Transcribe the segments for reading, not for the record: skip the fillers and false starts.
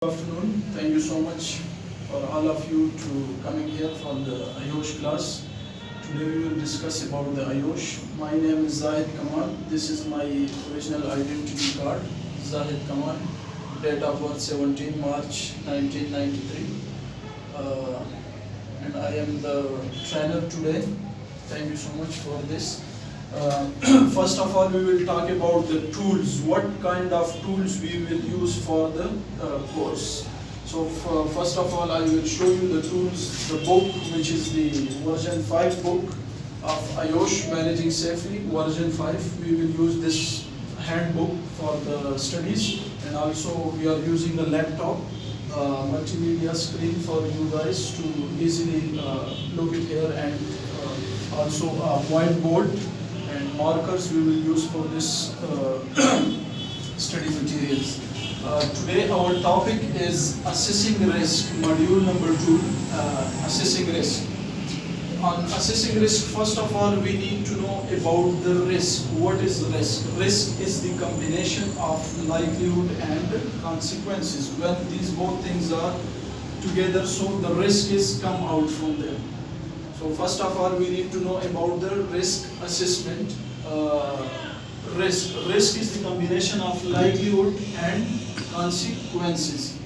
Good afternoon. Thank you so much for all of you to coming here for the IOSH class. Today we will discuss about the IOSH. My name is Zahid Kamal. This is my original identity card, Zahid Kamal. Date of birth 17 March 1993. And I am the trainer today. Thank you so much for this. First of all, we will talk about the tools. What kind of tools we will use for the course. So first of all, I will show you the tools, the book, which is the version 5 book of IOSH Managing Safely, version 5. We will use this handbook for the studies, and also we are using a laptop, multimedia screen for you guys to easily look it here, and also a whiteboard and markers we will use for this study materials. Today our topic is assessing risk, module number 2, assessing risk. On assessing risk, first of all, we need to know about the risk. What is risk? Risk is the combination of likelihood and consequences. When these both things are together, so the risk is come out from them. So first of all, we need to know about the risk assessment. Risk is the combination of likelihood and consequences.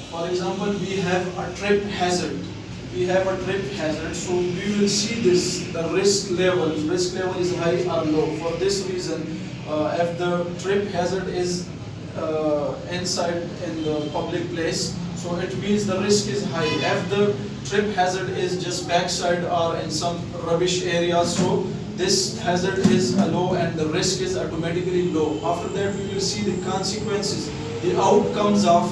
For example, we have a trip hazard. So we will see this, the risk level. Risk level is high or low. For this reason, if the trip hazard is inside in the public place, so it means the risk is high. If the trip hazard is just backside or in some rubbish area, so this hazard is low and the risk is automatically low. After that, we will see the consequences, the outcomes of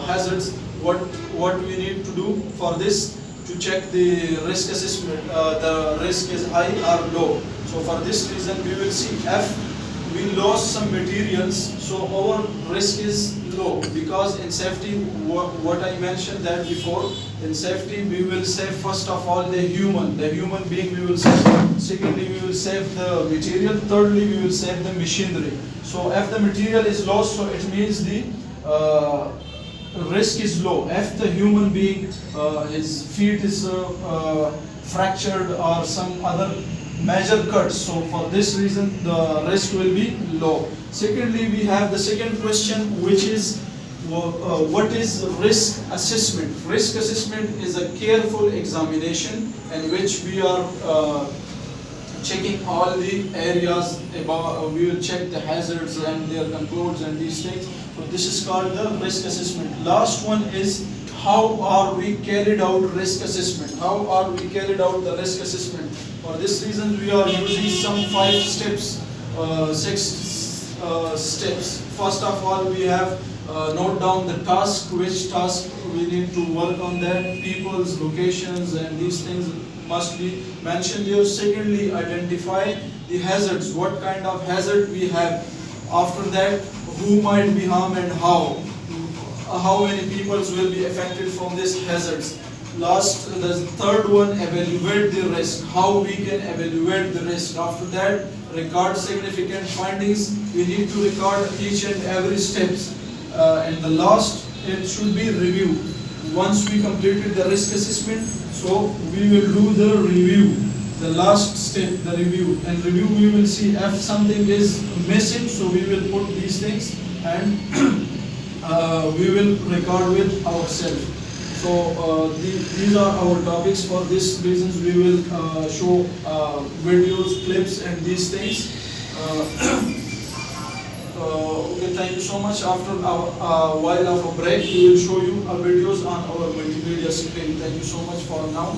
hazards. What we need to do for this to check the risk assessment, the risk is high or low. So for this reason, we will see if we lost some materials, so our risk is low, because in safety, what I mentioned that before, in safety we will save first of all the human being we will save. Secondly, we will save the material. Thirdly, we will save the machinery. So if the material is lost, so it means the risk is low. If the human being, his feet is fractured or some other major cuts, so for this reason the risk will be low. Secondly, we have the second question, which is what is risk assessment? Risk assessment is a careful examination in which we are checking all the areas about, we will check the hazards and their controls and these things. So this is called the risk assessment. Last one is how are we carried out risk assessment? How are we carried out the risk assessment? For this reason, we are using some 5 steps, 6 steps. First of all, we have note down the task, which task we need to work on that, people's locations and these things must be mentioned here. Secondly, identify the hazards, what kind of hazard we have. After that, who might be harmed and how many people will be affected from these hazards. Last, the third one, evaluate the risk, how we can evaluate the risk. After that, record significant findings. We need to record each and every steps. And the last, it should be review. Once we completed the risk assessment, so we will do the review. The last step, the review. And review, we will see if something is missing, so we will put these things and we will record with ourselves. So these are our topics. For these reasons, we will show videos, clips, and these things. Okay, thank you so much. After a while of a break, we will show you videos on our multimedia screen. Thank you so much for now.